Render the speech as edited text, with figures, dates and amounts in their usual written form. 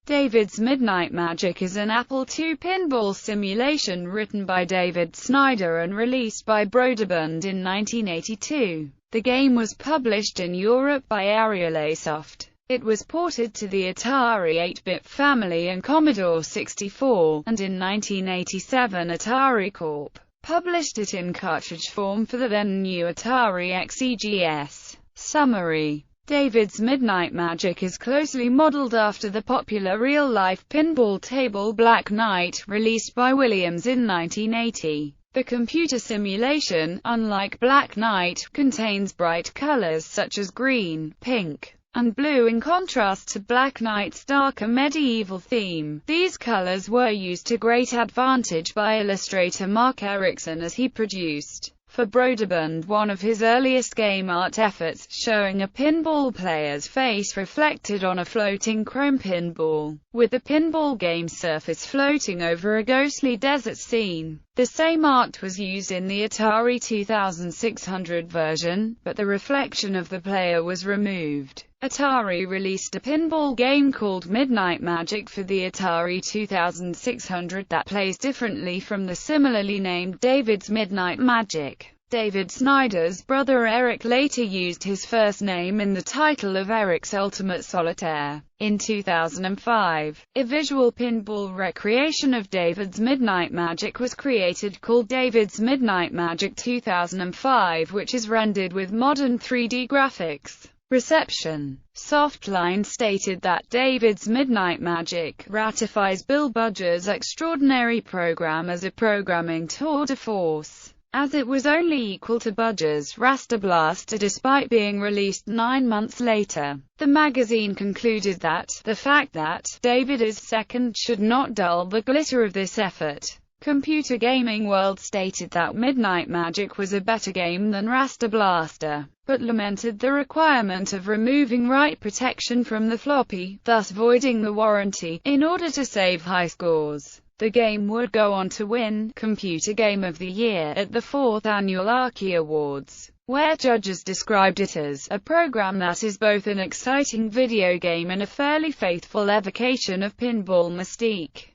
David's Midnight Magic is an Apple II pinball simulation written by David Snider and released by Brøderbund in 1982. The game was published in Europe by Ariolasoft. It was ported to the Atari 8-bit family and Commodore 64, and in 1987 Atari Corp. published it in cartridge form for the then-new Atari XEGS. Summary: David's Midnight Magic is closely modeled after the popular real-life pinball table Black Knight, released by Williams in 1980. The computer simulation, unlike Black Knight, contains bright colors such as green, pink, and blue in contrast to Black Knight's darker medieval theme. These colors were used to great advantage by illustrator Mark Erickson as he produced, for Brøderbund, one of his earliest game art efforts, showing a pinball player's face reflected on a floating chrome pinball, with the pinball game surface floating over a ghostly desert scene. The same art was used in the Atari 2600 version, but the reflection of the player was removed. Atari released a pinball game called Midnight Magic for the Atari 2600 that plays differently from the similarly named David's Midnight Magic. David Snider's brother Eric later used his first name in the title of Eric's Ultimate Solitaire. In 2005, a visual pinball recreation of David's Midnight Magic was created called David's Midnight Magic 2005, which is rendered with modern 3D graphics. Reception. Softline stated that David's Midnight Magic ratifies Bill Budger's extraordinary program as a programming tour de force, as it was only equal to Budger's Raster Blaster despite being released 9 months later. The magazine concluded that the fact that David is second should not dull the glitter of this effort. Computer Gaming World stated that Midnight Magic was a better game than Raster Blaster, but lamented the requirement of removing write protection from the floppy, thus voiding the warranty, in order to save high scores. The game would go on to win Computer Game of the Year at the 4th Annual Archie Awards, where judges described it as a program that is both an exciting video game and a fairly faithful evocation of pinball mystique.